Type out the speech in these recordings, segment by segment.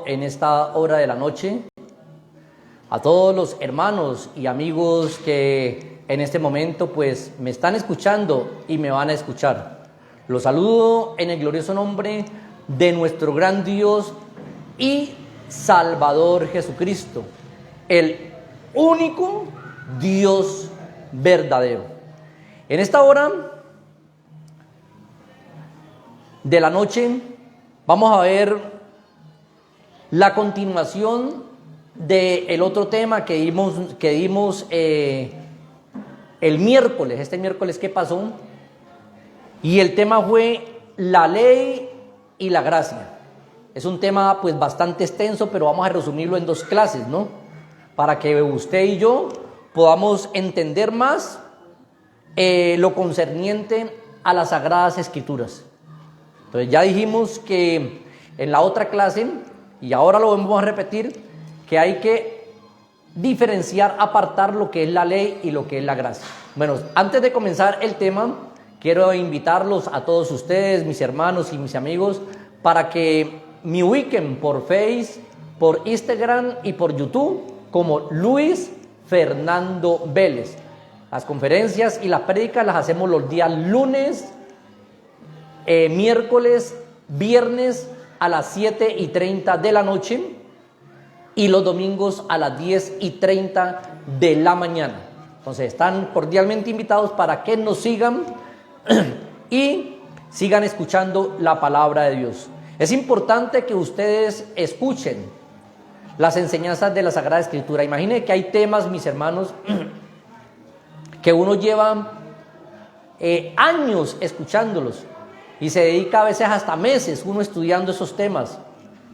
en esta hora de la noche a todos los hermanos y amigos que en este momento pues me están escuchando y me van a escuchar. Los saludo en el glorioso nombre de nuestro gran Dios y Salvador Jesucristo, el único Dios verdadero. En esta hora de la noche vamos a ver la continuación del otro tema que dimos el miércoles, este miércoles que pasó, y el tema fue la ley y la gracia. Es un tema pues bastante extenso, pero vamos a resumirlo en 2 clases, ¿no? Para que usted y yo podamos entender más lo concerniente a las Sagradas Escrituras. Entonces ya dijimos que en la otra clase, y ahora lo vamos a repetir, que hay que diferenciar, apartar lo que es la ley y lo que es la gracia. Bueno, antes de comenzar el tema, quiero invitarlos a todos ustedes, mis hermanos y mis amigos, para que me ubiquen por Facebook, por Instagram y por YouTube como Luis Fernando Vélez. Las conferencias y las prédicas las hacemos los días lunes, miércoles, viernes a las 7:30 de la noche y los domingos a las 10:30 de la mañana. Entonces están cordialmente invitados para que nos sigan y sigan escuchando la palabra de Dios. Es importante que ustedes escuchen las enseñanzas de la Sagrada Escritura. Imaginen que hay temas, mis hermanos, que uno lleva años escuchándolos y se dedica a veces hasta meses uno estudiando esos temas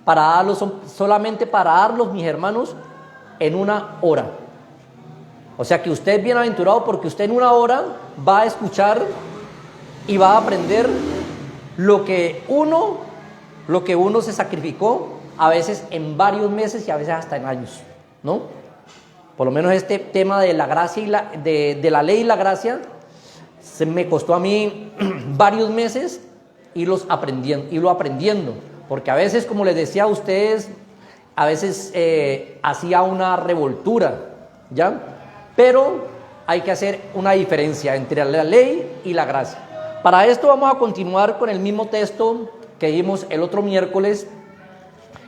para darlos, solamente para darlos, mis hermanos, en 1 hora. O sea que usted es bienaventurado porque usted en 1 hora va a escuchar y va a aprender lo que uno se sacrificó, a veces en varios meses y a veces hasta en años, ¿no? Por lo menos este tema de la gracia y de la ley y la gracia se me costó a mí varios meses irlo aprendiendo, porque a veces, como les decía a ustedes, a veces hacía una revoltura, ¿ya? Pero hay que hacer una diferencia entre la ley y la gracia. Para esto vamos a continuar con el mismo texto que vimos el otro miércoles,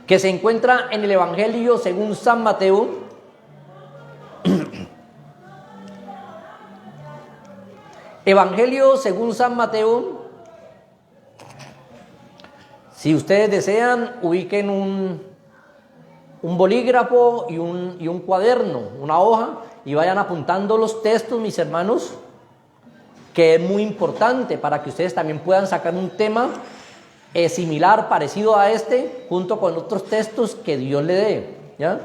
que se encuentra en el Evangelio según San Mateo, Evangelio según San Mateo. Si ustedes desean, ubiquen un bolígrafo y un cuaderno, una hoja, y vayan apuntando los textos, mis hermanos, que es muy importante para que ustedes también puedan sacar un tema similar, parecido a este, junto con otros textos que Dios le dé, ¿ya?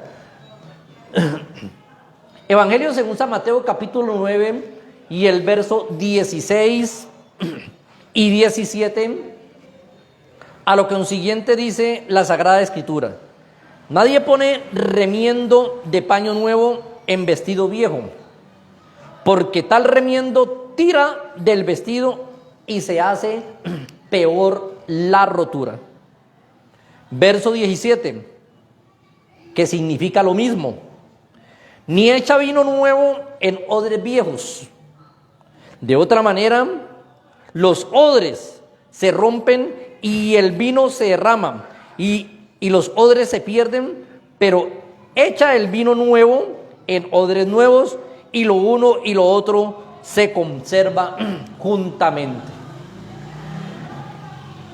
Evangelio según San Mateo, capítulo 9, y el verso 16 y 17, a lo consiguiente dice la Sagrada Escritura: nadie pone remiendo de paño nuevo en vestido viejo, porque tal remiendo tira del vestido y se hace peor la rotura. Verso 17, que significa lo mismo: ni echa vino nuevo en odres viejos. De otra manera, los odres se rompen y el vino se derrama y los odres se pierden, pero echa el vino nuevo en odres nuevos y lo uno y lo otro se conserva juntamente.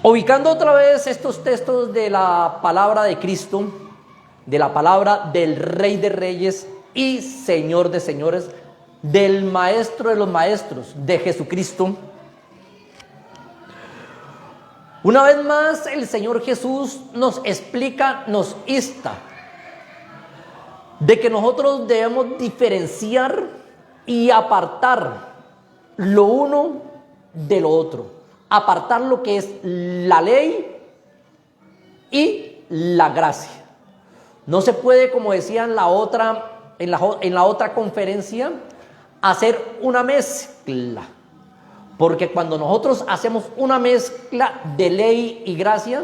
Ubicando otra vez estos textos de la palabra de Cristo, de la palabra del Rey de Reyes y Señor de Señores, del Maestro de los Maestros, de Jesucristo. Una vez más el Señor Jesús nos explica, nos insta de que nosotros debemos diferenciar y apartar lo uno de lo otro, apartar lo que es la ley y la gracia. No se puede, como decía en la otra conferencia, hacer una mezcla, porque cuando nosotros hacemos una mezcla de ley y gracia,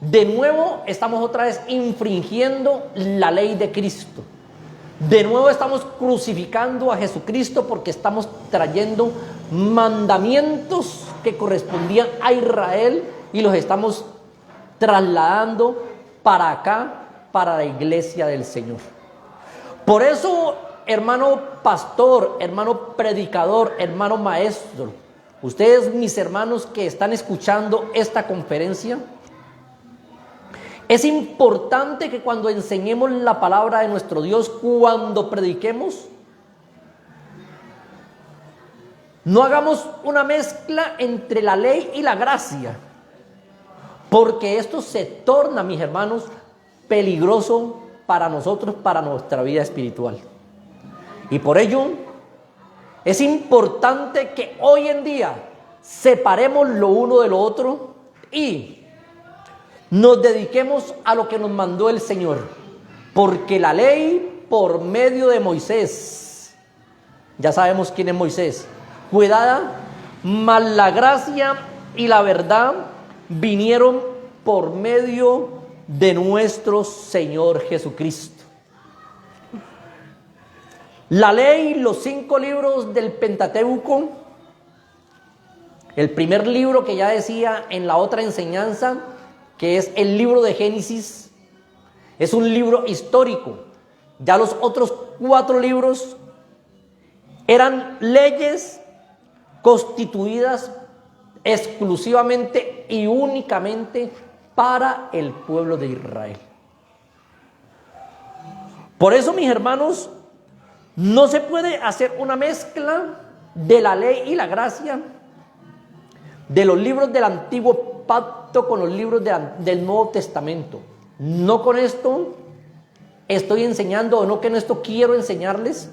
De nuevo estamos otra vez infringiendo la ley de Cristo. De nuevo estamos crucificando a Jesucristo porque estamos trayendo mandamientos que correspondían a Israel y los estamos trasladando para acá, para la iglesia del Señor. Por eso, hermano pastor, hermano predicador, hermano maestro, ustedes, mis hermanos que están escuchando esta conferencia, es importante que cuando enseñemos la palabra de nuestro Dios, cuando prediquemos, no hagamos una mezcla entre la ley y la gracia, porque esto se torna, mis hermanos, peligroso para nosotros, para nuestra vida espiritual. Y por ello es importante que hoy en día separemos lo uno de lo otro y nos dediquemos a lo que nos mandó el Señor, porque la ley por medio de Moisés, ya sabemos quién es Moisés, fue dada, mas la gracia y la verdad vinieron por medio de nuestro Señor Jesucristo. La ley, los 5 libros del Pentateuco, el primer libro que ya decía en la otra enseñanza, que es el libro de Génesis, es un libro histórico. Ya los otros 4 libros eran leyes constituidas exclusivamente y únicamente para el pueblo de Israel. Por eso, mis hermanos, no se puede hacer una mezcla de la ley y la gracia, de los libros del Antiguo Pacto con los libros del Nuevo Testamento. No con esto estoy enseñando, o no que en esto quiero enseñarles,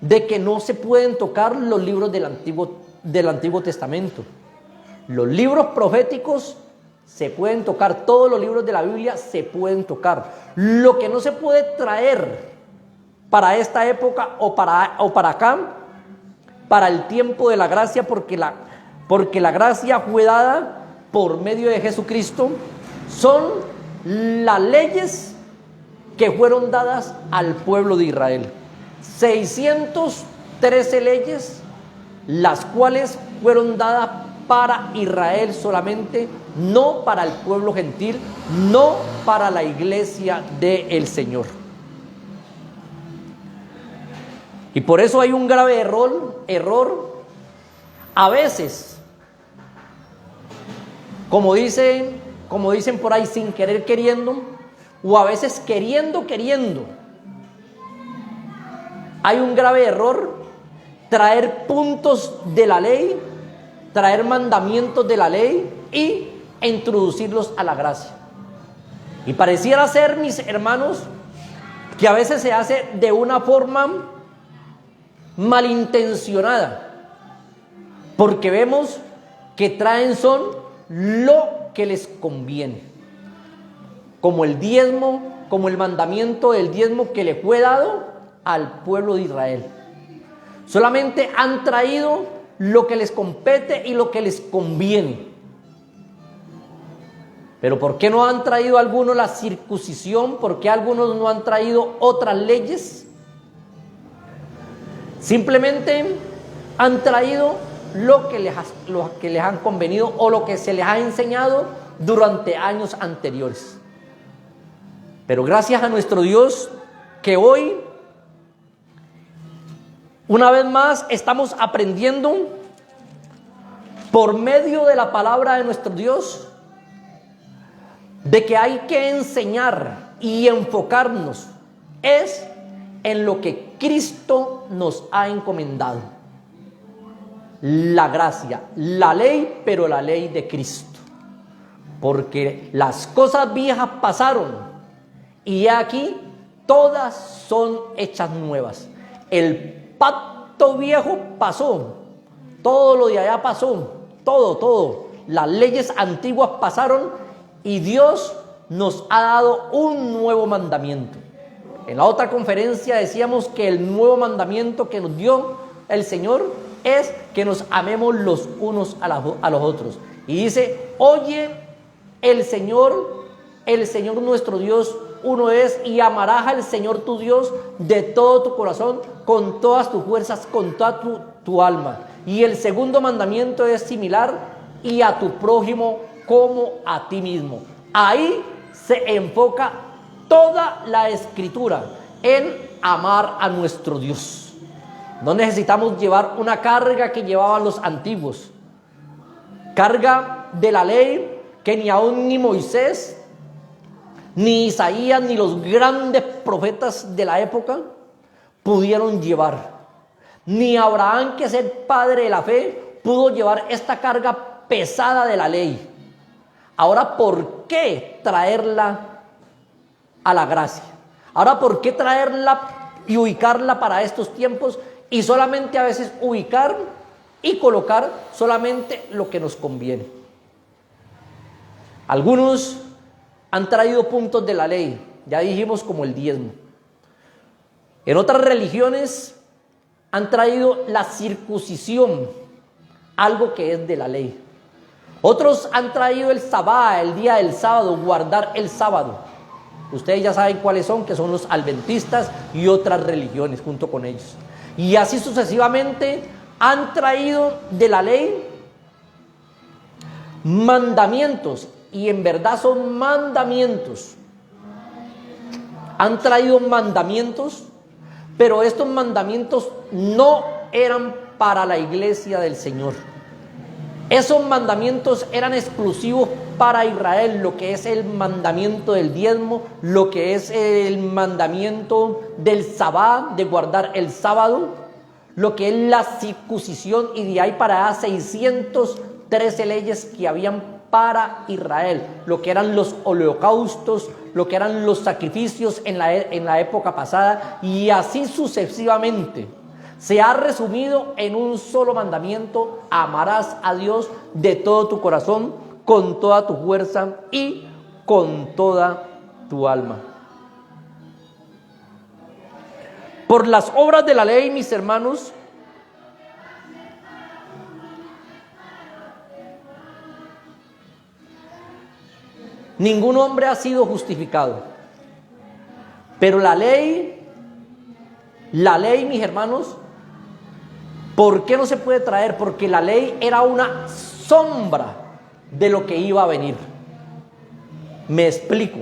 de que no se pueden tocar los libros del Antiguo Testamento. Los libros proféticos se pueden tocar, todos los libros de la Biblia se pueden tocar. Lo que no se puede traer para esta época o para acá, para el tiempo de la gracia, porque la gracia fue dada por medio de Jesucristo, son las leyes que fueron dadas al pueblo de Israel. 613 leyes, las cuales fueron dadas para Israel solamente, no para el pueblo gentil, no para la iglesia del Señor. Y por eso hay un grave error a veces, como dicen por ahí, sin querer queriendo, o a veces queriendo. Hay un grave error traer puntos de la ley, traer mandamientos de la ley y introducirlos a la gracia. Y pareciera ser, mis hermanos, que a veces se hace de una forma malintencionada, porque vemos que traen son lo que les conviene, como el diezmo, como el mandamiento del diezmo que le fue dado al pueblo de Israel. Solamente han traído lo que les compete y lo que les conviene. Pero ¿por qué no han traído algunos la circuncisión? ¿Por qué algunos no han traído otras leyes? Simplemente han traído lo que les han convenido o lo que se les ha enseñado durante años anteriores. Pero gracias a nuestro Dios que hoy, una vez más, estamos aprendiendo por medio de la palabra de nuestro Dios de que hay que enseñar y enfocarnos es en lo que Cristo nos ha encomendado. La gracia, la ley, pero la ley de Cristo. Porque las cosas viejas pasaron y aquí todas son hechas nuevas. El pacto viejo pasó, todo lo de allá pasó, todo. Las leyes antiguas pasaron y Dios nos ha dado un nuevo mandamiento. En la otra conferencia decíamos que el nuevo mandamiento que nos dio el Señor es que nos amemos los unos a los otros. Y dice: oye el Señor el Señor nuestro Dios uno es, y amarás al Señor tu Dios de todo tu corazón, con todas tus fuerzas, con toda tu alma. Y el segundo mandamiento es similar: y a tu prójimo como a ti mismo. Ahí se enfoca toda la Escritura, en amar a nuestro Dios. No necesitamos llevar una carga que llevaban los antiguos, carga de la ley que ni aún ni Moisés, ni Isaías, ni los grandes profetas de la época pudieron llevar. Ni Abraham, que es el padre de la fe, pudo llevar esta carga pesada de la ley. Ahora, ¿por qué traerla a la gracia? Ahora, ¿por qué traerla y ubicarla para estos tiempos? Y solamente a veces ubicar y colocar solamente lo que nos conviene. Algunos han traído puntos de la ley, ya dijimos, como el diezmo. En otras religiones han traído la circuncisión, algo que es de la ley. Otros han traído el sabá, el día del sábado, guardar el sábado. Ustedes ya saben cuáles son, que son los adventistas y otras religiones junto con ellos. Y así sucesivamente han traído de la ley mandamientos, y en verdad son mandamientos. Han traído mandamientos, pero estos mandamientos no eran para la iglesia del Señor. Esos mandamientos eran exclusivos para Israel, lo que es el mandamiento del diezmo, lo que es el mandamiento del sabá, de guardar el sábado, lo que es la circuncisión, y de ahí para allá 613 leyes que habían para Israel, lo que eran los holocaustos, lo que eran los sacrificios en la época pasada, y así sucesivamente. Se ha resumido en un solo mandamiento: amarás a Dios de todo tu corazón, con toda tu fuerza y con toda tu alma. Por las obras de la ley, mis hermanos, ningún hombre ha sido justificado. Pero la ley, mis hermanos, ¿por qué no se puede traer? Porque la ley era una sombra de lo que iba a venir. Me explico.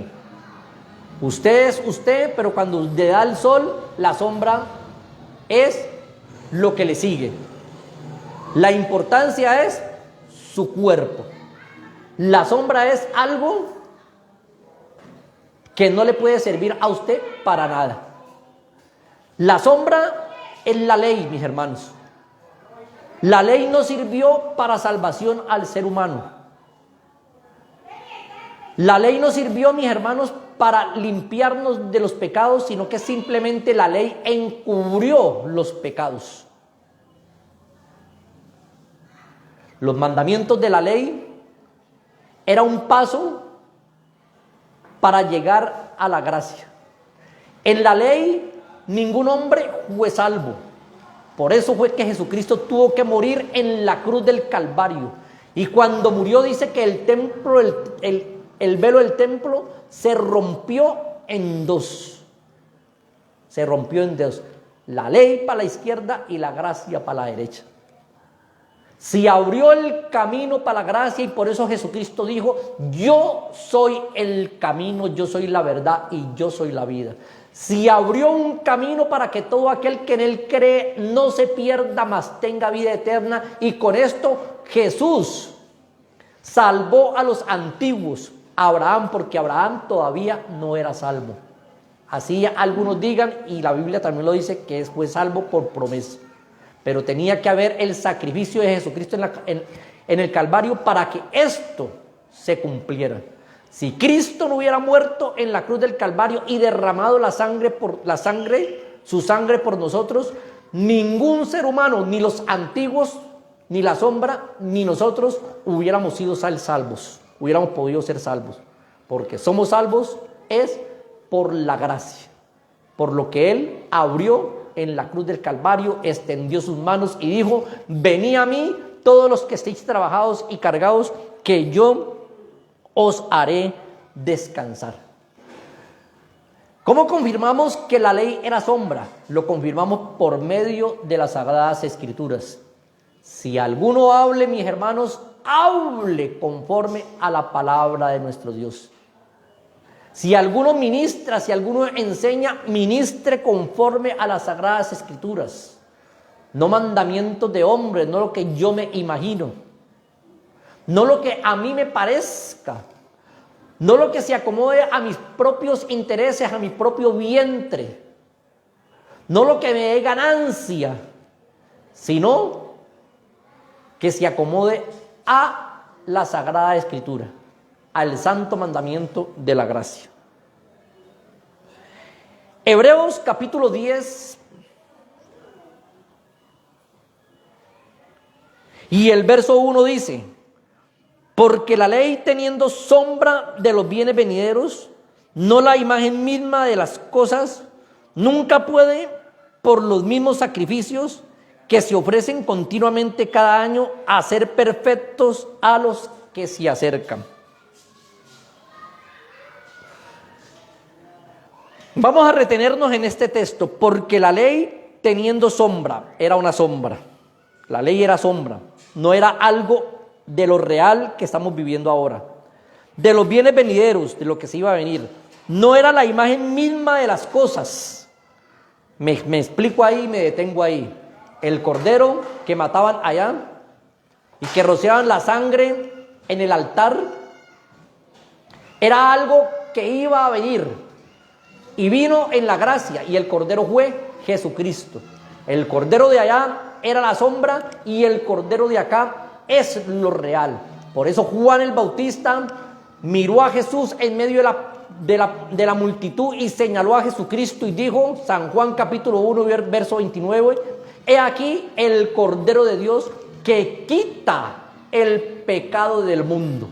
Usted es usted, pero cuando le da el sol, la sombra es lo que le sigue. La importancia es su cuerpo. La sombra es algo que no le puede servir a usted para nada. La sombra es la ley, mis hermanos. La ley no sirvió para salvación al ser humano. La ley no sirvió, mis hermanos, para limpiarnos de los pecados, sino que simplemente la ley encubrió los pecados. Los mandamientos de la ley era un paso para llegar a la gracia. En la ley ningún hombre fue salvo. Por eso fue que Jesucristo tuvo que morir en la cruz del Calvario. Y cuando murió, dice que el templo, el velo del templo se rompió en dos. Se rompió en dos. La ley para la izquierda y la gracia para la derecha. Se abrió el camino para la gracia, y por eso Jesucristo dijo: yo soy el camino, yo soy la verdad y yo soy la vida. Se abrió un camino para que todo aquel que en él cree no se pierda, mas tenga vida eterna. Y con esto Jesús salvó a los antiguos, a Abraham, porque Abraham todavía no era salvo. Así algunos digan, y la Biblia también lo dice, que fue salvo por promesa. Pero tenía que haber el sacrificio de Jesucristo en el Calvario para que esto se cumpliera. Si Cristo no hubiera muerto en la cruz del Calvario y derramado su sangre por nosotros, ningún ser humano, ni los antiguos, ni la sombra, ni nosotros hubiéramos sido salvos, hubiéramos podido ser salvos. Porque somos salvos es por la gracia, por lo que Él abrió en la cruz del Calvario, extendió sus manos y dijo: venid a mí todos los que estéis trabajados y cargados, que yo os haré descansar. ¿Cómo confirmamos que la ley era sombra? Lo confirmamos por medio de las Sagradas Escrituras. Si alguno hable, mis hermanos, hable conforme a la palabra de nuestro Dios. Si alguno ministra, si alguno enseña, ministre conforme a las Sagradas Escrituras. No mandamientos de hombres, no lo que yo me imagino. No lo que a mí me parezca. No lo que se acomode a mis propios intereses, a mi propio vientre. No lo que me dé ganancia, sino que se acomode a la Sagrada Escritura, al santo mandamiento de la gracia. Hebreos capítulo 10 y el verso 1 dice: porque la ley, teniendo sombra de los bienes venideros, no la imagen misma de las cosas, nunca puede, por los mismos sacrificios que se ofrecen continuamente cada año, hacer perfectos a los que se acercan. Vamos a retenernos en este texto, porque la ley, teniendo sombra, era una sombra. La ley era sombra, no era algo de lo real que estamos viviendo ahora, de los bienes venideros, de lo que se iba a venir. No era la imagen misma de las cosas. Me explico ahí, me detengo ahí. El cordero que mataban allá y que rociaban la sangre en el altar era algo que iba a venir y vino en la gracia, y el cordero fue Jesucristo. El cordero de allá era la sombra y el cordero de acá es lo real. Por eso Juan el Bautista miró a Jesús en medio de la multitud y señaló a Jesucristo y dijo, San Juan capítulo 1 verso 29, he aquí el Cordero de Dios que quita el pecado del mundo.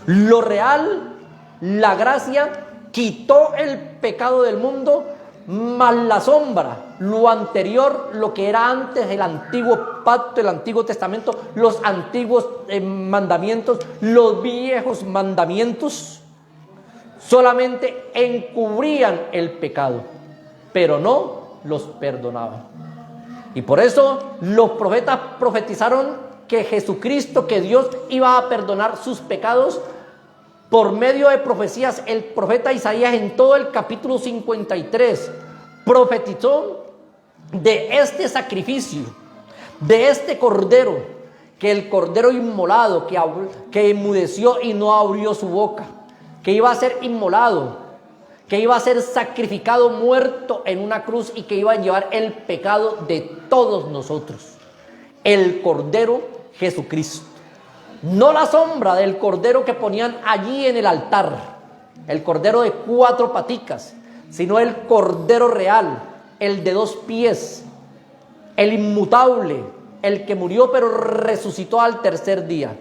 Lo real, la gracia, quitó el pecado del mundo, más la sombra, lo anterior, lo que era antes, el antiguo pacto, el antiguo testamento, los antiguos mandamientos, los viejos mandamientos, solamente encubrían el pecado, pero no los perdonaban. Y por eso los profetas profetizaron que Jesucristo, que Dios iba a perdonar sus pecados por medio de profecías. El profeta Isaías en todo el capítulo 53 profetizó de este sacrificio, de este cordero, que el cordero inmolado, que enmudeció y no abrió su boca, que iba a ser inmolado, que iba a ser sacrificado, muerto en una cruz, y que iba a llevar el pecado de todos nosotros. El cordero Jesucristo. No la sombra del cordero que ponían allí en el altar, el cordero de 4 paticas, sino el cordero real, el de 2 pies, el inmutable, el que murió pero resucitó al tercer día.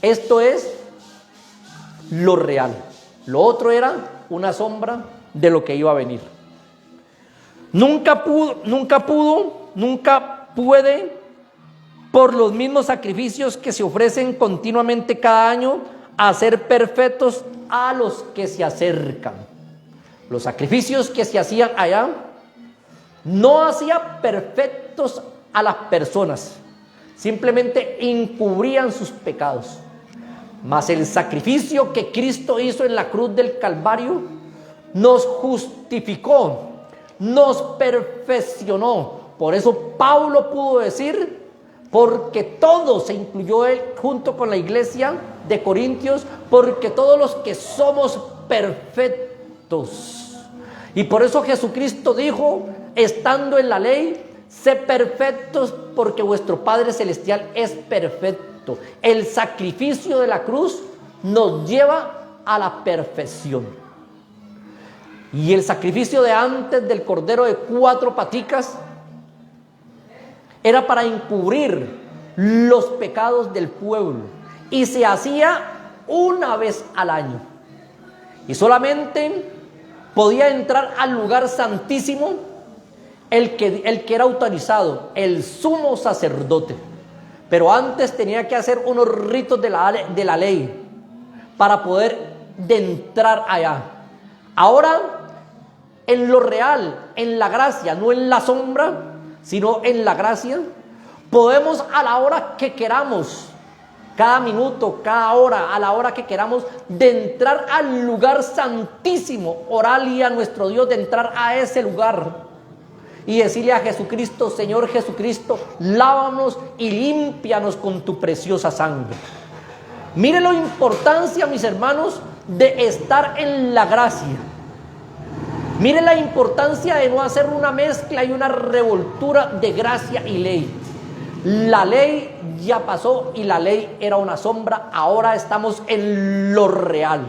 Esto es lo real. Lo otro era una sombra de lo que iba a venir. Nunca puede, por los mismos sacrificios que se ofrecen continuamente cada año, hacer perfectos a los que se acercan. Los sacrificios que se hacían allá no hacían perfectos a las personas, simplemente encubrían sus pecados. Mas el sacrificio que Cristo hizo en la cruz del Calvario nos justificó, nos perfeccionó. Por eso Pablo pudo decir, porque todo se incluyó él junto con la iglesia de Corintios, porque todos los que somos perfectos. Y por eso Jesucristo dijo, estando en la ley, sé perfectos porque vuestro Padre Celestial es perfecto. El sacrificio de la cruz nos lleva a la perfección. Y el sacrificio de antes del cordero de 4 paticas era para encubrir los pecados del pueblo, y se hacía una vez al año, y solamente podía entrar al lugar santísimo el que era autorizado, el sumo sacerdote. Pero antes tenía que hacer unos ritos de la ley para poder de entrar allá. Ahora, en lo real, en la gracia, no en la sombra, sino en la gracia, podemos a la hora que queramos, cada minuto, cada hora, a la hora que queramos, de entrar al lugar santísimo, orarle a nuestro Dios, de entrar a ese lugar y decirle a Jesucristo: Señor Jesucristo, lávanos y límpianos con tu preciosa sangre. Mire la importancia, mis hermanos, de estar en la gracia. Mire la importancia de no hacer una mezcla y una revoltura de gracia y ley. La ley ya pasó y la ley era una sombra. Ahora estamos en lo real,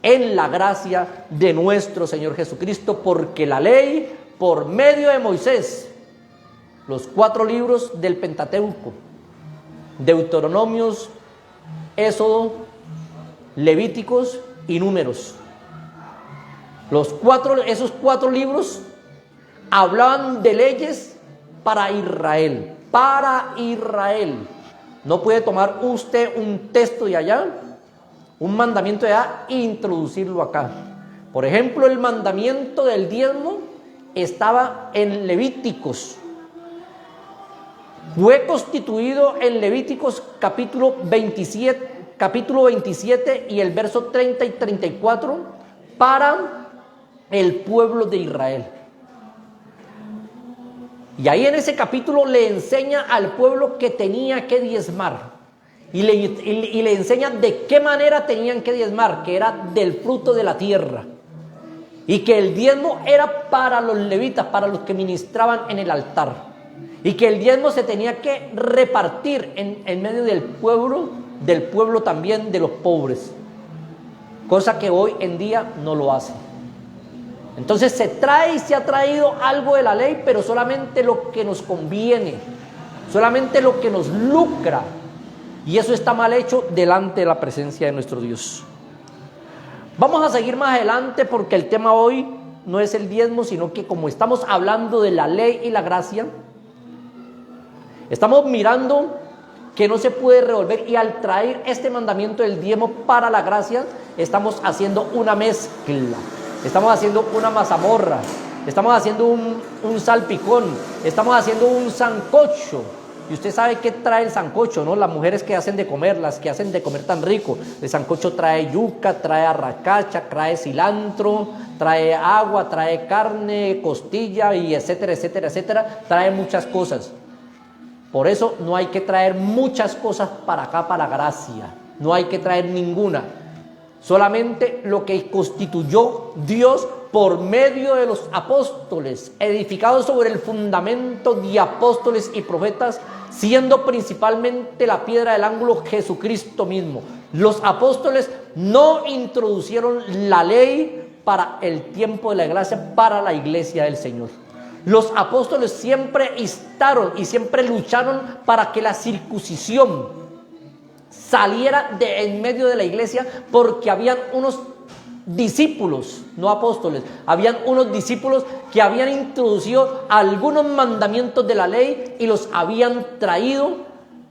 en la gracia de nuestro Señor Jesucristo, porque la ley, por medio de Moisés, los 4 libros del Pentateuco, Deuteronomios, Éxodo, Levíticos y Números, esos 4 libros hablaban de leyes para Israel. Para Israel. No puede tomar usted un texto de allá, un mandamiento de allá, e introducirlo acá. Por ejemplo, el mandamiento del diezmo estaba en Levíticos. Fue constituido en Levíticos capítulo 27 y el verso 30 y 34 para el pueblo de Israel. Y ahí en ese capítulo le enseña al pueblo que tenía que diezmar. Y le enseña de qué manera tenían que diezmar, que era del fruto de la tierra. Y que el diezmo era para los levitas, para los que ministraban en el altar. Y que el diezmo se tenía que repartir en medio del pueblo también de los pobres. Cosa que hoy en día no lo hace. Entonces se trae y se ha traído algo de la ley, pero solamente lo que nos conviene, solamente lo que nos lucra. Y eso está mal hecho delante de la presencia de nuestro Dios. Vamos a seguir más adelante porque el tema hoy no es el diezmo, sino que como estamos hablando de la ley y la gracia, estamos mirando que no se puede revolver, y al traer este mandamiento del diezmo para la gracia, estamos haciendo una mezcla. Estamos haciendo una mazamorra, estamos haciendo un salpicón, estamos haciendo un sancocho. Y usted sabe qué trae el sancocho, ¿no? Las mujeres que hacen de comer, las que hacen de comer tan rico. El sancocho trae yuca, trae arracacha, trae cilantro, trae agua, trae carne, costilla y etcétera, etcétera, etcétera. Trae muchas cosas. Por eso no hay que traer muchas cosas para acá, para la gracia. No hay que traer ninguna. Solamente lo que constituyó Dios por medio de los apóstoles, edificados sobre el fundamento de apóstoles y profetas, siendo principalmente la piedra del ángulo Jesucristo mismo. Los apóstoles no introducieron la ley para el tiempo de la gracia, para la iglesia del Señor. Los apóstoles siempre instaron y siempre lucharon para que la circuncisión saliera de en medio de la iglesia, porque habían unos discípulos, no apóstoles, habían unos discípulos que habían introducido algunos mandamientos de la ley y los habían traído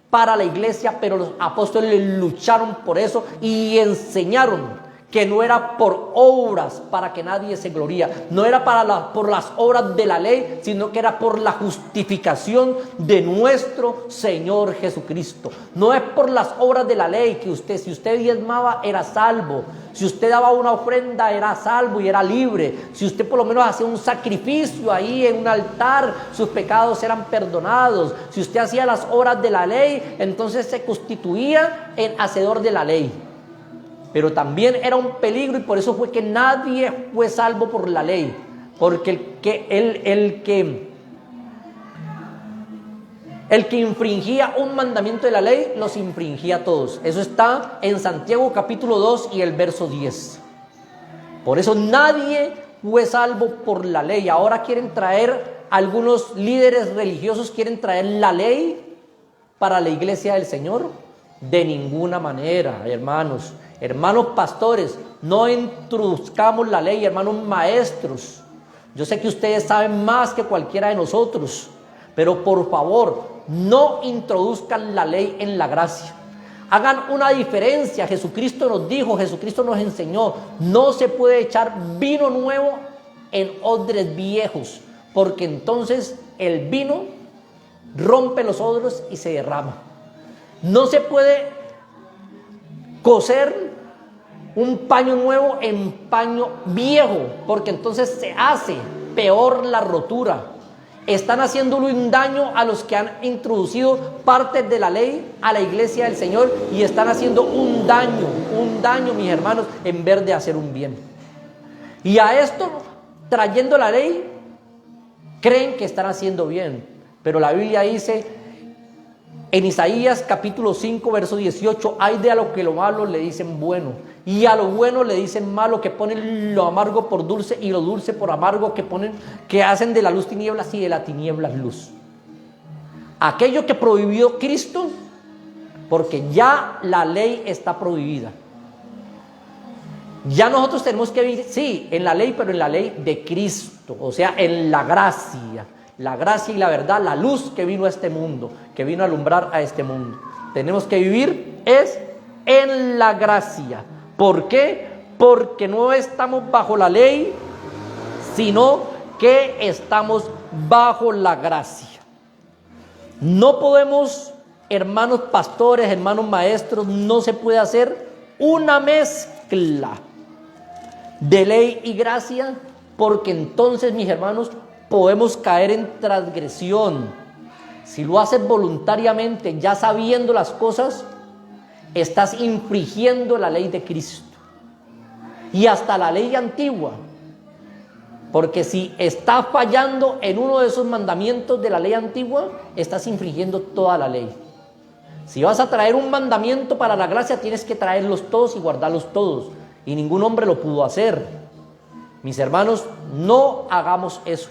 para la iglesia, pero los apóstoles lucharon por eso y enseñaron que no era por obras para que nadie se gloría, no era por las obras de la ley, sino que era por la justificación de nuestro Señor Jesucristo. No es por las obras de la ley que si usted diezmaba era salvo, si usted daba una ofrenda era salvo y era libre, si usted por lo menos hacía un sacrificio ahí en un altar, sus pecados eran perdonados. Si usted hacía las obras de la ley, entonces se constituía en hacedor de la ley. Pero también era un peligro, y por eso fue que nadie fue salvo por la ley, porque el que infringía un mandamiento de la ley los infringía todos. Eso está en Santiago capítulo 2 y el verso 10. Por eso nadie fue salvo por la ley. Ahora quieren traer, algunos líderes religiosos quieren traer la ley para la iglesia del Señor. De ninguna manera, hermanos. Hermanos pastores, no introduzcamos la ley. Hermanos maestros, yo sé que ustedes saben más que cualquiera de nosotros, pero por favor, no introduzcan la ley en la gracia. Hagan una diferencia. Jesucristo nos dijo, Jesucristo nos enseñó, no se puede echar vino nuevo en odres viejos, porque entonces el vino rompe los odres y se derrama. No se puede coser un paño nuevo en paño viejo, porque entonces se hace peor la rotura. Están haciéndole un daño a los que han introducido partes de la ley a la iglesia del Señor, y están haciendo un daño, mis hermanos, en vez de hacer un bien. Y a esto, trayendo la ley, creen que están haciendo bien. Pero la Biblia dice en Isaías capítulo 5, verso 18, hay de a lo que lo malo le dicen bueno, y a lo bueno le dicen malo, que ponen lo amargo por dulce y lo dulce por amargo, que hacen de la luz tinieblas y de la tinieblas luz. Aquello que prohibió Cristo, porque ya la ley está prohibida. Ya nosotros tenemos que vivir, sí, en la ley, pero en la ley de Cristo, o sea, en la gracia y la verdad, la luz que vino a este mundo, que vino a alumbrar a este mundo. Tenemos que vivir es en la gracia. ¿Por qué? Porque no estamos bajo la ley, sino que estamos bajo la gracia. No podemos, hermanos pastores, hermanos maestros, no se puede hacer una mezcla de ley y gracia, porque entonces, mis hermanos, podemos caer en transgresión. Si lo haces voluntariamente, ya sabiendo las cosas, estás infringiendo la ley de Cristo y hasta la ley antigua, porque si estás fallando en uno de esos mandamientos de la ley antigua, estás infringiendo toda la ley. Si vas a traer un mandamiento para la gracia, tienes que traerlos todos y guardarlos todos, y ningún hombre lo pudo hacer. Mis hermanos, no hagamos eso.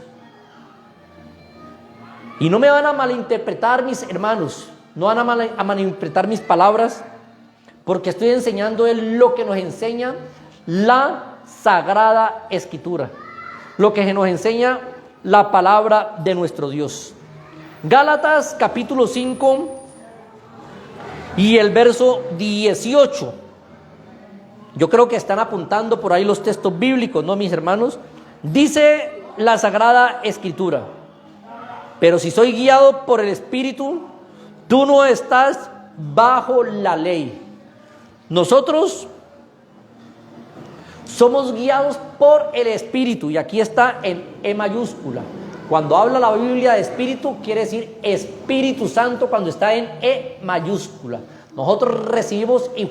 Y no me van a malinterpretar, mis hermanos, no van a malinterpretar mis palabras, porque estoy enseñando lo que nos enseña la Sagrada Escritura, lo que nos enseña la palabra de nuestro Dios. Gálatas capítulo 5 y el verso 18. Yo creo que están apuntando por ahí los textos bíblicos, ¿no, mis hermanos? Dice la Sagrada Escritura: pero si soy guiado por el Espíritu, tú no estás bajo la ley. Nosotros somos guiados por el Espíritu, y aquí está en E mayúscula. Cuando habla la Biblia de Espíritu, quiere decir Espíritu Santo cuando está en E mayúscula. Nosotros recibimos y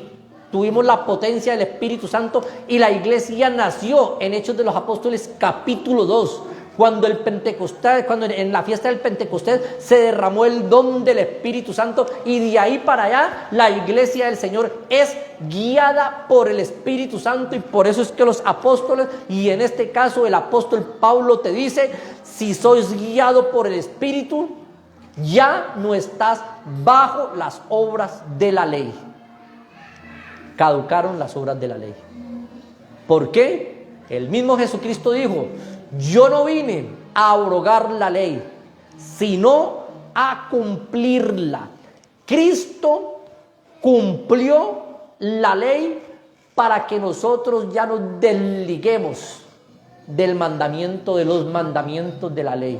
tuvimos la potencia del Espíritu Santo, y la iglesia nació en Hechos de los Apóstoles capítulo 2. Cuando en la fiesta del Pentecostés se derramó el don del Espíritu Santo, y de ahí para allá la iglesia del Señor es guiada por el Espíritu Santo. Y por eso es que los apóstoles, y en este caso el apóstol Pablo, te dice: si sois guiado por el Espíritu, ya no estás bajo las obras de la ley. Caducaron las obras de la ley. ¿Por qué? El mismo Jesucristo dijo: yo no vine a abrogar la ley, sino a cumplirla. Cristo cumplió la ley para que nosotros ya nos desliguemos del mandamiento, de los mandamientos de la ley.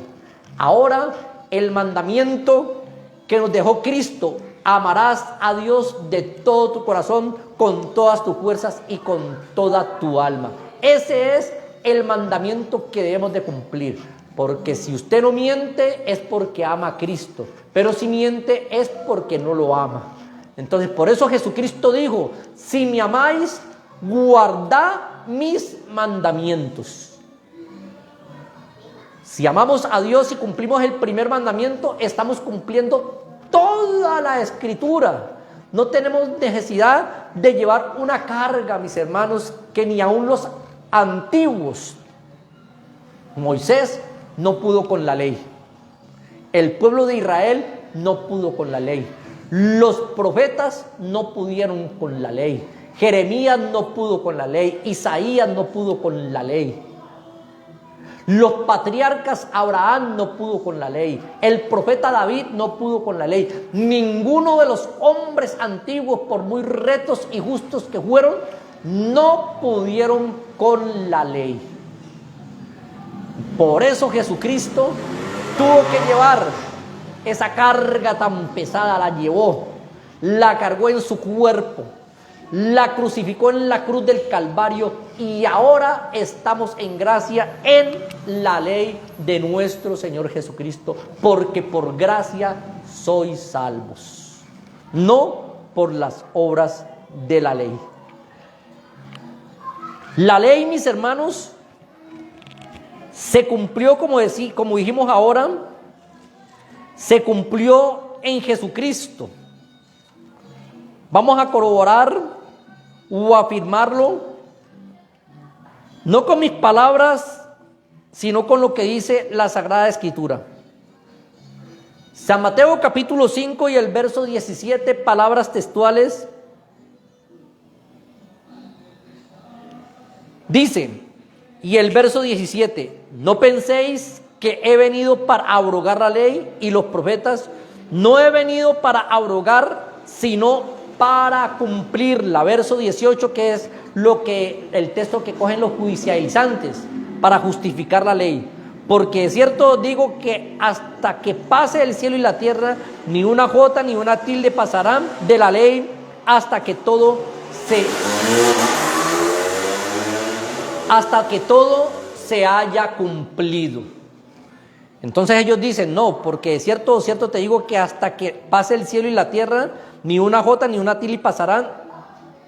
Ahora, el mandamiento que nos dejó Cristo: amarás a Dios de todo tu corazón, con todas tus fuerzas y con toda tu alma. Ese es el mandamiento que debemos de cumplir, porque si usted no miente es porque ama a Cristo, pero si miente es porque no lo ama. Entonces, por eso Jesucristo dijo: si me amáis, guardad mis mandamientos. Si amamos a Dios y cumplimos el primer mandamiento, estamos cumpliendo toda la Escritura. No tenemos necesidad de llevar una carga, mis hermanos, que ni aun los antiguos. Moisés no pudo con la ley. El pueblo de Israel no pudo con la ley. Los profetas no pudieron con la ley. Jeremías no pudo con la ley. Isaías no pudo con la ley. Los patriarcas, Abraham no pudo con la ley, el profeta David no pudo con la ley, ninguno de los hombres antiguos, por muy rectos y justos que fueron, no pudieron con la ley. Por eso Jesucristo tuvo que llevar esa carga tan pesada, la llevó, la cargó en su cuerpo, la crucificó en la cruz del Calvario y ahora estamos en gracia en la ley de nuestro Señor Jesucristo, porque por gracia sois salvos, no por las obras de la ley. La ley, mis hermanos, se cumplió, como dijimos ahora, se cumplió en Jesucristo. Vamos a corroborar o afirmarlo, no con mis palabras, sino con lo que dice la Sagrada Escritura. San Mateo capítulo 5 y el verso 17, palabras textuales. Dice, y el verso 17, no penséis que he venido para abrogar la ley y los profetas, no he venido para abrogar, sino para cumplirla. Verso 18, que es el texto que cogen los judicializantes para justificar la ley. Porque es cierto, digo que hasta que pase el cielo y la tierra, ni una jota ni una tilde pasarán de la ley hasta que todo se haya cumplido. Entonces ellos dicen, no, porque es cierto te digo que hasta que pase el cielo y la tierra, ni una jota ni una tilde pasarán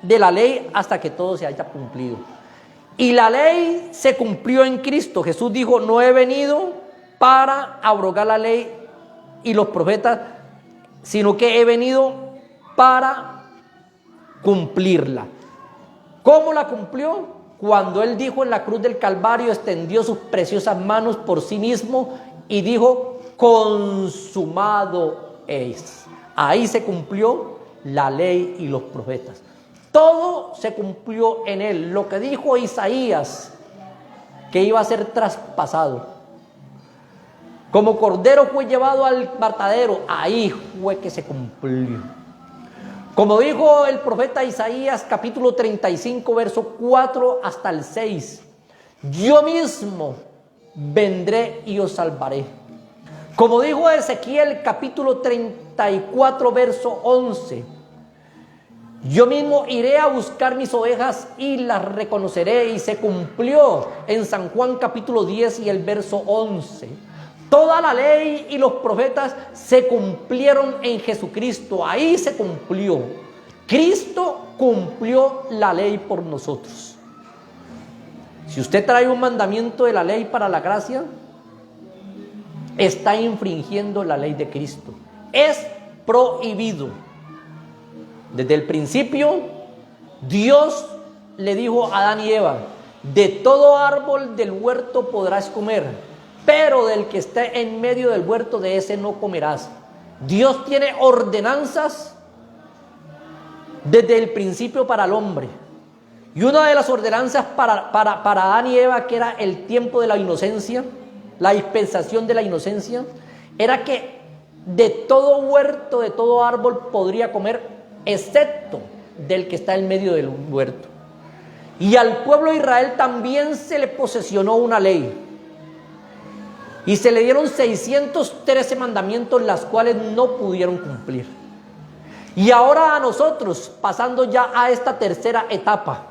de la ley hasta que todo se haya cumplido. Y la ley se cumplió en Cristo. Jesús dijo, no he venido para abrogar la ley y los profetas, sino que he venido para cumplirla. ¿Cómo la cumplió? Cuando Él dijo en la cruz del Calvario, extendió sus preciosas manos por sí mismo y dijo, consumado es. Ahí se cumplió la ley y los profetas. Todo se cumplió en Él. Lo que dijo Isaías, que iba a ser traspasado. Como cordero fue llevado al matadero, ahí fue que se cumplió. Como dijo el profeta Isaías, capítulo 35, verso 4 hasta el 6. Yo mismo vendré y os salvaré. Como dijo Ezequiel, capítulo 34, verso 11. Yo mismo iré a buscar mis ovejas y las reconoceré. Y se cumplió en San Juan, capítulo 10 y el verso 11. Toda la ley y los profetas se cumplieron en Jesucristo. Ahí se cumplió. Cristo cumplió la ley por nosotros. Si usted trae un mandamiento de la ley para la gracia, está infringiendo la ley de Cristo. Es prohibido. Desde el principio, Dios le dijo a Adán y Eva, de todo árbol del huerto podrás comer, pero del que esté en medio del huerto, de ese no comerás. Dios tiene ordenanzas desde el principio para el hombre. Y una de las ordenanzas para Adán y Eva, que era el tiempo de la inocencia, la dispensación de la inocencia, era que de todo huerto, de todo árbol podría comer, excepto del que está en medio del huerto. Y al pueblo de Israel también se le posesionó una ley. Y se le dieron 613 mandamientos, las cuales no pudieron cumplir. Y ahora a nosotros, pasando ya a esta tercera etapa,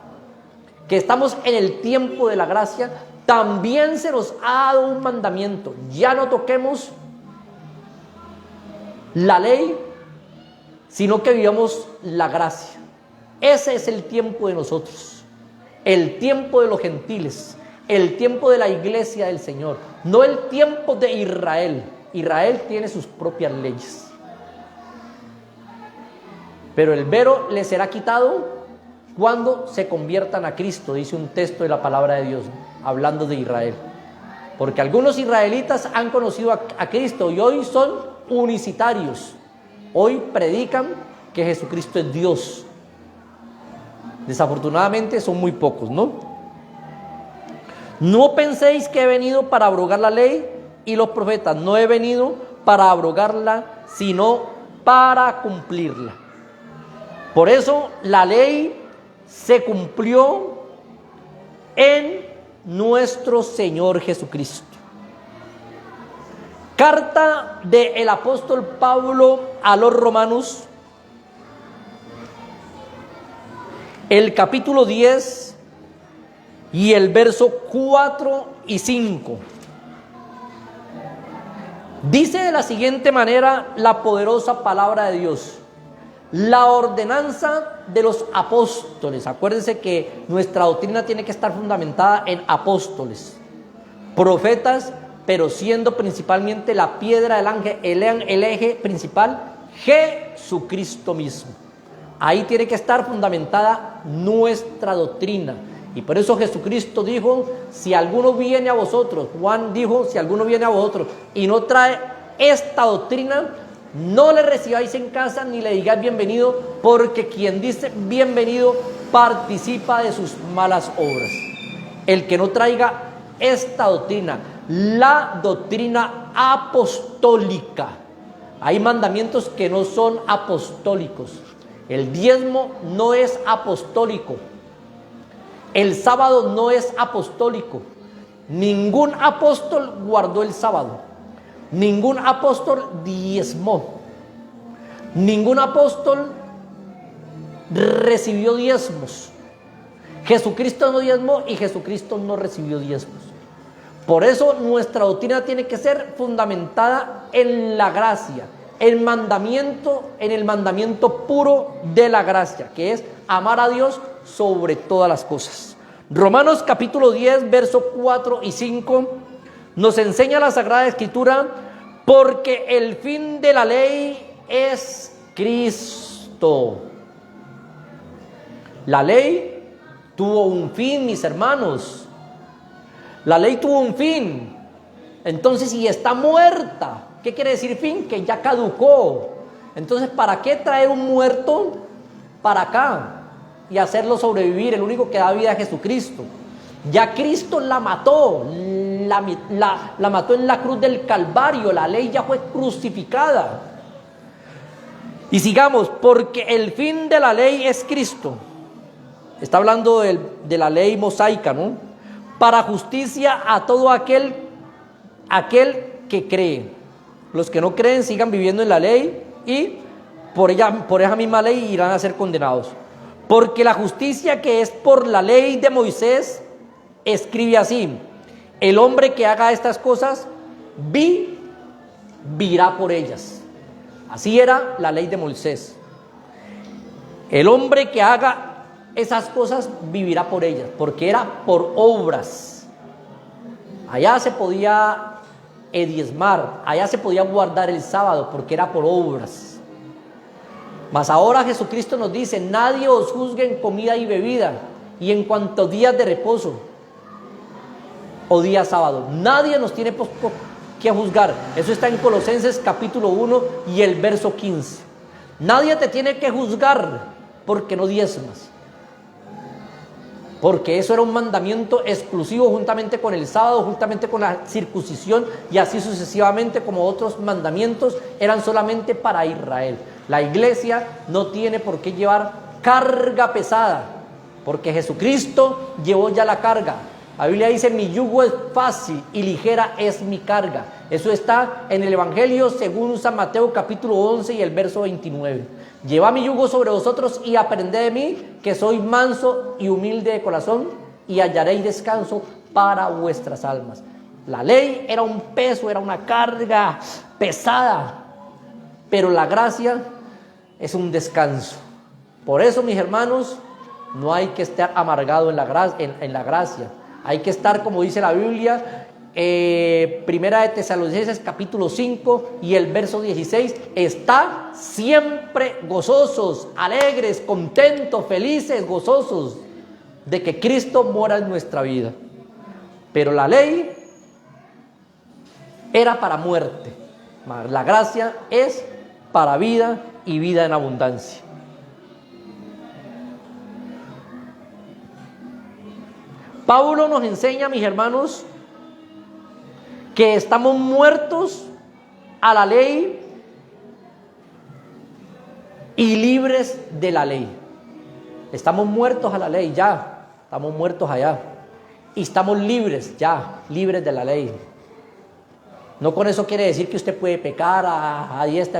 que estamos en el tiempo de la gracia, también se nos ha dado un mandamiento. Ya no toquemos la ley, sino que vivamos la gracia. Ese es el tiempo de nosotros, el tiempo de los gentiles, el tiempo de la iglesia del Señor, no el tiempo de Israel. Israel tiene sus propias leyes, pero el velo les será quitado cuando se conviertan a Cristo, dice un texto de la palabra de Dios, hablando de Israel. Porque algunos israelitas han conocido a Cristo y hoy son unicitarios. Hoy predican que Jesucristo es Dios. Desafortunadamente son muy pocos, ¿no? No penséis que he venido para abrogar la ley y los profetas. No he venido para abrogarla, sino para cumplirla. Por eso la ley se cumplió en nuestro Señor Jesucristo. Carta del apóstol Pablo a los Romanos, el capítulo 10 y el verso 4 y 5. Dice de la siguiente manera la poderosa palabra de Dios: la ordenanza de los apóstoles. Acuérdense que nuestra doctrina tiene que estar fundamentada en apóstoles, profetas, pero siendo principalmente la piedra del ángel, el eje principal, Jesucristo mismo. Ahí tiene que estar fundamentada nuestra doctrina. Y por eso Jesucristo dijo: si alguno viene a vosotros, Juan dijo: si alguno viene a vosotros y no trae esta doctrina, no le recibáis en casa ni le digáis bienvenido, porque quien dice bienvenido participa de sus malas obras. El que no traiga esta doctrina, la doctrina apostólica. Hay mandamientos que no son apostólicos. El diezmo no es apostólico. El sábado no es apostólico. Ningún apóstol guardó el sábado. Ningún apóstol diezmó. Ningún apóstol recibió diezmos. Jesucristo no diezmó y Jesucristo no recibió diezmos. Por eso nuestra doctrina tiene que ser fundamentada en la gracia, en el mandamiento puro de la gracia, que es amar a Dios sobre todas las cosas. Romanos capítulo 10, verso 4 y 5 nos enseña la Sagrada Escritura: porque el fin de la ley es Cristo. La ley tuvo un fin, mis hermanos. La ley tuvo un fin. Entonces, si está muerta, ¿qué quiere decir fin? Que ya caducó. Entonces, ¿para qué traer un muerto para acá y hacerlo sobrevivir? El único que da vida es Jesucristo. Ya Cristo la mató, la mató en la cruz del Calvario. La ley ya fue crucificada. Y sigamos: porque el fin de la ley es Cristo. Está hablando de la ley mosaica, ¿no? Para justicia a todo aquel que cree. Los que no creen sigan viviendo en la ley y por esa misma ley irán a ser condenados. Porque la justicia que es por la ley de Moisés escribe así: el hombre que haga estas cosas vivirá por ellas. Así era la ley de Moisés. El hombre que haga esas cosas vivirá por ellas, porque era por obras. Allá se podía diezmar, allá se podía guardar el sábado, porque era por obras. Mas ahora Jesucristo nos dice: nadie os juzgue en comida y bebida, y en cuanto a días de reposo o día sábado. Nadie nos tiene que juzgar. Eso está en Colosenses capítulo 1 y el verso 15. Nadie te tiene que juzgar porque no diezmas, porque eso era un mandamiento exclusivo, juntamente con el sábado, juntamente con la circuncisión, y así sucesivamente, como otros mandamientos eran solamente para Israel. La iglesia no tiene por qué llevar carga pesada, porque Jesucristo llevó ya la carga. La Biblia dice: mi yugo es fácil y ligera es mi carga. Eso está en el Evangelio según San Mateo capítulo 11 y el verso 29. Llevad mi yugo sobre vosotros y aprended de mí, que soy manso y humilde de corazón, y hallaréis descanso para vuestras almas. La ley era un peso, era una carga pesada, pero la gracia es un descanso. Por eso, mis hermanos, no hay que estar amargado en la gracia. Hay que estar, como dice la Biblia, Primera de Tesalonicenses capítulo 5 y el verso 16: está siempre gozosos, alegres, contentos, felices, gozosos de que Cristo mora en nuestra vida. Pero la ley era para muerte, la gracia es para vida y vida en abundancia. Pablo nos enseña, mis hermanos, que estamos muertos a la ley y libres de la ley. Estamos muertos a la ley ya, estamos muertos allá. Y estamos libres ya, libres de la ley. No con eso quiere decir que usted puede pecar,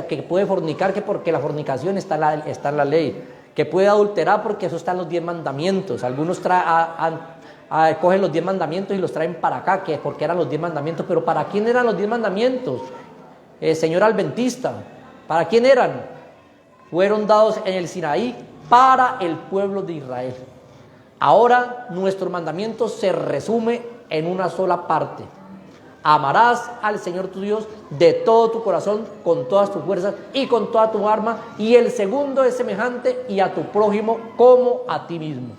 que puede fornicar, que porque la fornicación está en la ley. Que puede adulterar porque eso está en los 10 mandamientos. Algunos cogen los 10 mandamientos y los traen para acá, que porque eran los 10 mandamientos. Pero ¿para quién eran los 10 mandamientos? Señor adventista, ¿para quién eran? Fueron dados en el Sinaí para el pueblo de Israel. Ahora nuestro mandamiento se resume en una sola parte. Amarás al Señor tu Dios de todo tu corazón, con todas tus fuerzas y con toda tu alma. Y el segundo es semejante, y a tu prójimo como a ti mismo.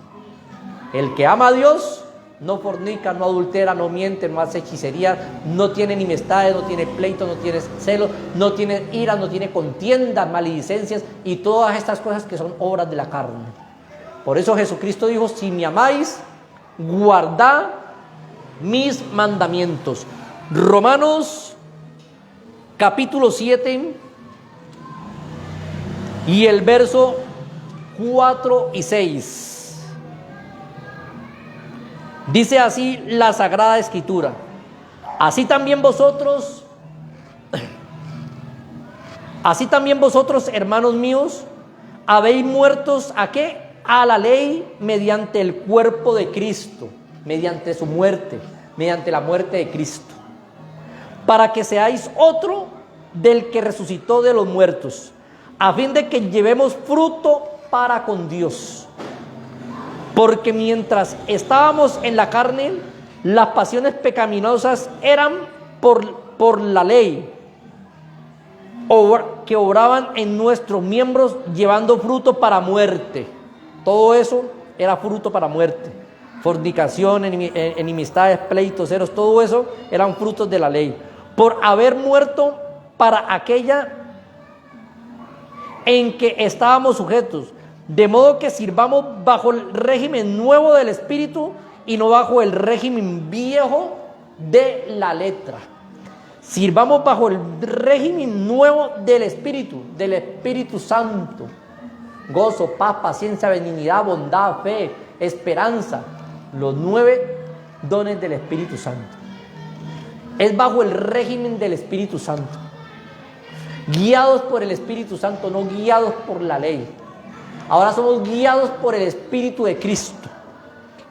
El que ama a Dios no fornica, no adultera, no miente, no hace hechicería, no tiene enemistades, no tiene pleito, no tiene celos, no tiene ira, no tiene contiendas, maledicencias y todas estas cosas que son obras de la carne. Por eso Jesucristo dijo: si me amáis, guardad mis mandamientos. Romanos capítulo 7 y el verso 4 y 6. Dice así la Sagrada Escritura: así también vosotros, hermanos míos, habéis muertos ¿a qué? A la ley mediante el cuerpo de Cristo, mediante su muerte, mediante la muerte de Cristo, para que seáis otro del que resucitó de los muertos, a fin de que llevemos fruto para con Dios. Porque mientras estábamos en la carne, las pasiones pecaminosas eran por la ley, que obraban en nuestros miembros, llevando fruto para muerte. Todo eso era fruto para muerte. Fornicación, enemistades, pleitos, celos, todo eso eran frutos de la ley. Por haber muerto para aquella en que estábamos sujetos, de modo que sirvamos bajo el régimen nuevo del Espíritu y no bajo el régimen viejo de la letra. Sirvamos bajo el régimen nuevo del Espíritu Santo. Gozo, paz, paciencia, benignidad, bondad, fe, esperanza. Los 9 dones del Espíritu Santo. Es bajo el régimen del Espíritu Santo. Guiados por el Espíritu Santo, no guiados por la ley. Ahora somos guiados por el Espíritu de Cristo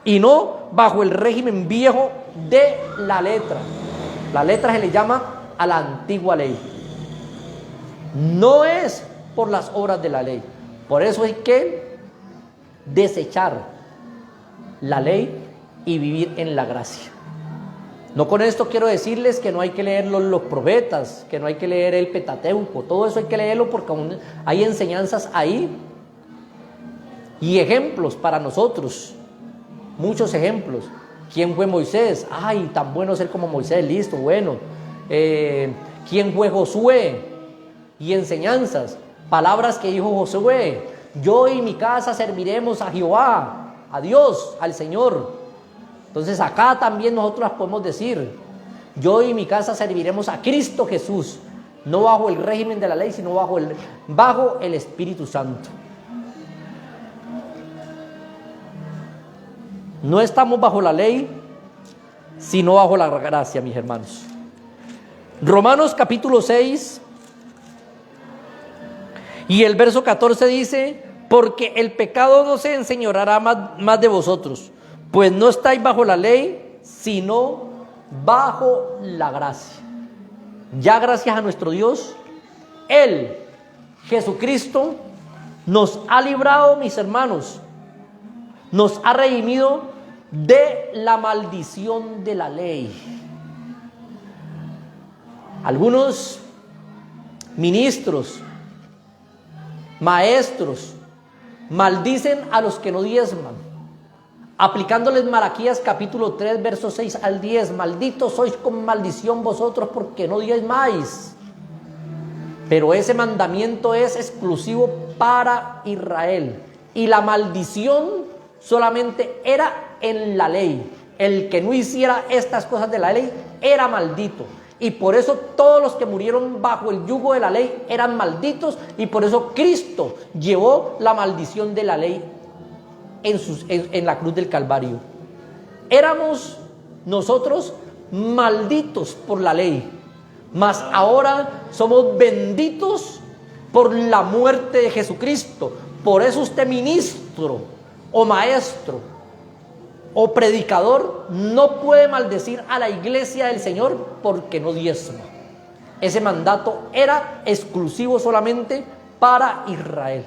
y no bajo el régimen viejo de la letra. La letra se le llama a la antigua ley. No es por las obras de la ley. Por eso hay que desechar la ley y vivir en la gracia. No con esto quiero decirles que no hay que leer los profetas, que no hay que leer el Pentateuco. Todo eso hay que leerlo porque aún hay enseñanzas ahí y ejemplos para nosotros, muchos ejemplos. ¿Quién fue Moisés? Ay, tan bueno ser como Moisés, listo, bueno. ¿Quién fue Josué? Y enseñanzas, palabras que dijo Josué: yo y mi casa serviremos a Jehová, a Dios, al Señor. Entonces acá también nosotros las podemos decir: yo y mi casa serviremos a Cristo Jesús, no bajo el régimen de la ley, sino bajo el Espíritu Santo. No estamos bajo la ley, sino bajo la gracia, mis hermanos. Romanos capítulo 6 y el verso 14 dice: porque el pecado no se enseñoreará más de vosotros, pues no estáis bajo la ley, sino bajo la gracia. Ya gracias a nuestro Dios, Él, Jesucristo, nos ha librado, mis hermanos, nos ha redimido de la maldición de la ley. Algunos ministros, maestros, maldicen a los que no diezman, aplicándoles Malaquías capítulo 3, versos 6 al 10. Malditos sois con maldición vosotros porque no diezmáis. Pero ese mandamiento es exclusivo para Israel. Y la maldición solamente era en la ley. El que no hiciera estas cosas de la ley era maldito. Y por eso todos los que murieron bajo el yugo de la ley eran malditos. Y por eso Cristo llevó la maldición de la ley en la cruz del Calvario. Éramos nosotros malditos por la ley, mas ahora somos benditos por la muerte de Jesucristo. Por eso usted, ministro o maestro o predicador, no puede maldecir a la iglesia del Señor porque no diezma. Ese mandato era exclusivo solamente para Israel.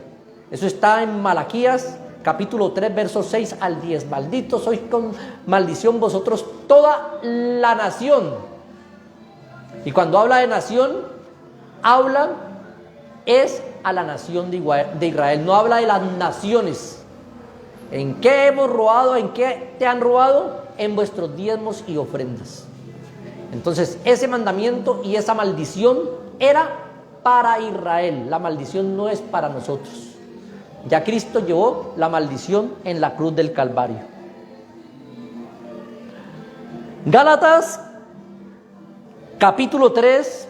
Eso está en Malaquías capítulo 3, versos 6 al 10. Malditos sois con maldición vosotros toda la nación. Y cuando habla de nación, habla es a la nación de Israel, no habla de las naciones. ¿En qué hemos robado? ¿En qué te han robado? En vuestros diezmos y ofrendas. Entonces, ese mandamiento y esa maldición era para Israel. La maldición no es para nosotros. Ya Cristo llevó la maldición en la cruz del Calvario. Gálatas capítulo 3.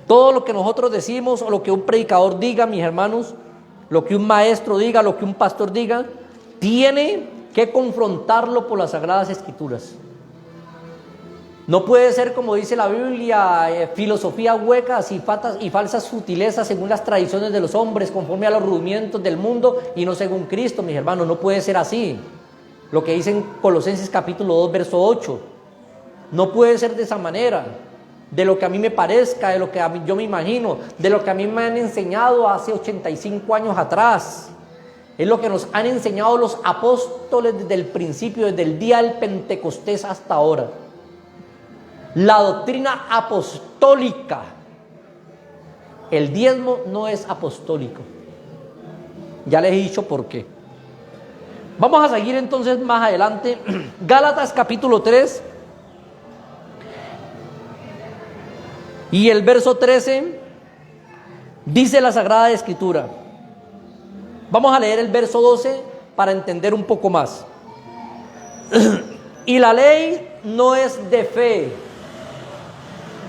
Todo lo que nosotros decimos o lo que un predicador diga, mis hermanos, lo que un maestro diga, lo que un pastor diga, tiene que confrontarlo por las Sagradas Escrituras. No puede ser, como dice la Biblia, filosofía huecas y falsas sutilezas según las tradiciones de los hombres, conforme a los rudimientos del mundo y no según Cristo, mis hermanos. No puede ser así. Lo que dice en Colosenses capítulo 2, verso 8. No puede ser de esa manera. De lo que a mí me parezca, de lo que yo me imagino, de lo que a mí me han enseñado hace 85 años atrás. Es lo que nos han enseñado los apóstoles desde el principio, desde el día del Pentecostés hasta ahora. La doctrina apostólica. El diezmo no es apostólico. Ya les he dicho por qué. Vamos a seguir entonces más adelante. Gálatas capítulo 3. Y el verso 13 dice la Sagrada Escritura. Vamos a leer el verso 12 para entender un poco más. Y la ley no es de fe.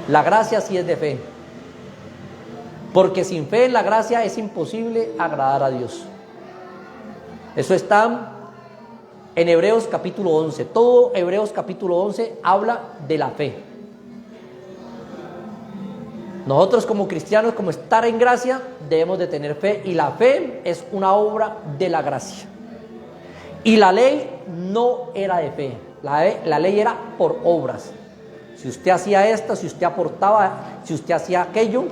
La gracia sí es de fe. Porque sin fe en la gracia es imposible agradar a Dios. Eso está en Hebreos capítulo 11. Todo Hebreos capítulo 11 habla de la fe. Nosotros como cristianos, como estar en gracia, debemos de tener fe, y la fe es una obra de la gracia. Y la ley no era de fe, la ley era por obras. Si usted hacía esto, si usted aportaba, si usted hacía aquello,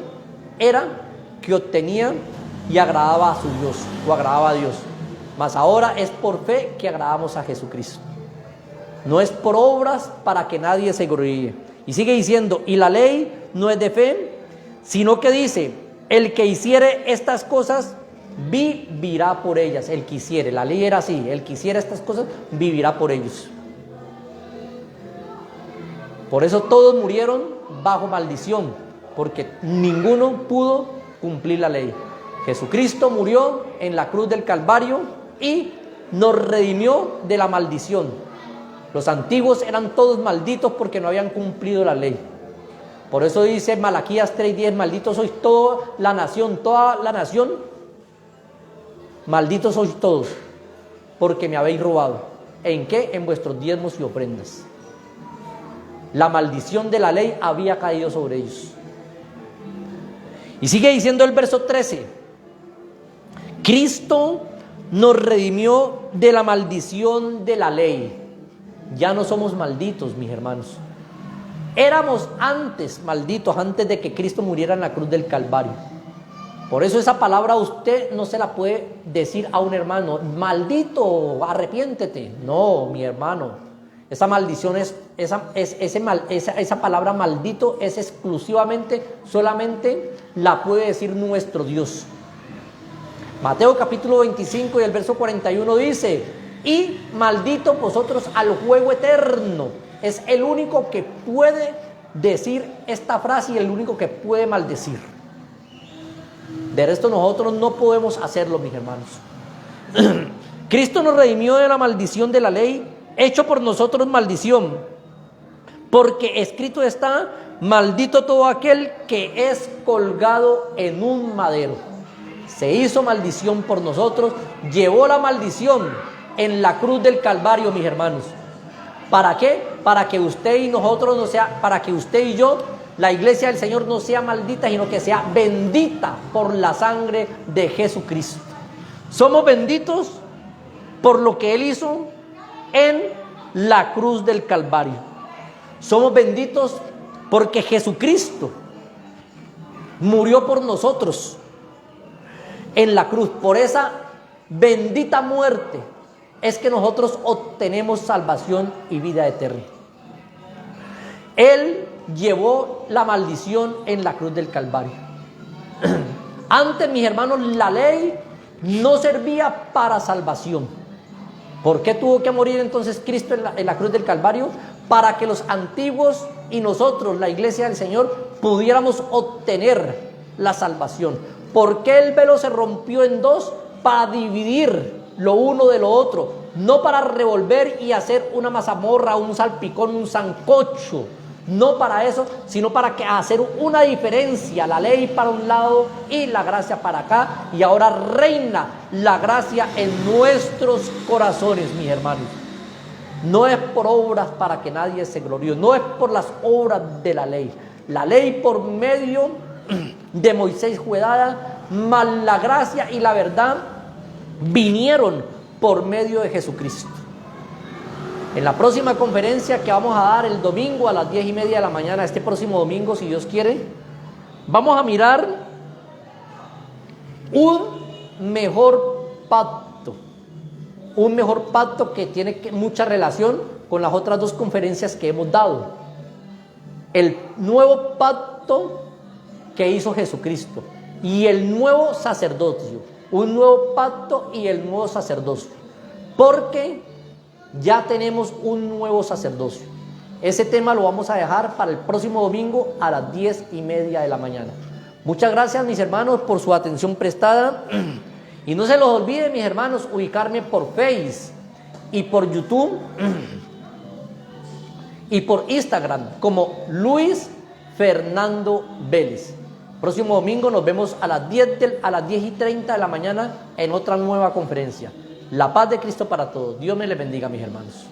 era que obtenía y agradaba a su Dios, o agradaba a Dios. Mas ahora es por fe que agradamos a Jesucristo. No es por obras para que nadie se gloríe. Y sigue diciendo, y la ley no es de fe, sino que dice, el que hiciere estas cosas vivirá por ellas. El que hiciere, la ley era así, el que hiciere estas cosas vivirá por ellos. Por eso todos murieron bajo maldición, porque ninguno pudo cumplir la ley. Jesucristo murió en la cruz del Calvario y nos redimió de la maldición. Los antiguos eran todos malditos porque no habían cumplido la ley. Por eso dice Malaquías 3:10, malditos sois toda la nación, malditos sois todos, porque me habéis robado. ¿En qué? En vuestros diezmos y ofrendas. La maldición de la ley había caído sobre ellos. Y sigue diciendo el verso 13, Cristo nos redimió de la maldición de la ley. Ya no somos malditos, mis hermanos. Éramos antes malditos, antes de que Cristo muriera en la cruz del Calvario. Por eso esa palabra usted no se la puede decir a un hermano, maldito, arrepiéntete. No, mi hermano, esa maldición esa palabra maldito es exclusivamente, solamente la puede decir nuestro Dios. Mateo capítulo 25 y el verso 41 dice, y maldito vosotros al fuego eterno. Es el único que puede decir esta frase y el único que puede maldecir. De resto nosotros no podemos hacerlo, mis hermanos. Cristo nos redimió de la maldición de la ley, hecho por nosotros maldición, porque escrito está: maldito todo aquel que es colgado en un madero. Se hizo maldición por nosotros, llevó la maldición en la cruz del Calvario, mis hermanos. ¿Para qué? Para que usted y nosotros no sea, para que usted y yo, la iglesia del Señor, no sea maldita, sino que sea bendita por la sangre de Jesucristo. Somos benditos por lo que Él hizo en la cruz del Calvario. Somos benditos porque Jesucristo murió por nosotros en la cruz. Por esa bendita muerte es que nosotros obtenemos salvación y vida eterna. Él llevó la maldición en la cruz del Calvario. Antes, mis hermanos, la ley no servía para salvación. ¿Por qué tuvo que morir entonces Cristo en la cruz del Calvario? Para que los antiguos y nosotros, la iglesia del Señor, pudiéramos obtener la salvación. ¿Por qué el velo se rompió en dos? Para dividir lo uno de lo otro, no para revolver y hacer una mazamorra, un salpicón, un sancocho. No para eso, sino para hacer una diferencia, la ley para un lado y la gracia para acá, y ahora reina la gracia en nuestros corazones, mis hermanos. No es por obras para que nadie se gloríe, no es por las obras de la ley. La ley por medio de Moisés fue dada, mas la gracia y la verdad vinieron por medio de Jesucristo. En la próxima conferencia que vamos a dar el domingo a las 10:30 de la mañana, este próximo domingo, si Dios quiere, vamos a mirar un mejor pacto que tiene mucha relación con las otras dos conferencias que hemos dado. El nuevo pacto que hizo Jesucristo y el nuevo sacerdocio, un nuevo pacto y el nuevo sacerdocio, porque ya tenemos un nuevo sacerdocio. Ese tema lo vamos a dejar para el próximo domingo a las 10:30 de la mañana. Muchas gracias, mis hermanos, por su atención prestada. Y no se los olvide, mis hermanos, ubicarme por Face y por YouTube y por Instagram como Luis Fernando Vélez. Próximo domingo nos vemos a las 10:30 de la mañana en otra nueva conferencia. La paz de Cristo para todos. Dios me les bendiga, mis hermanos.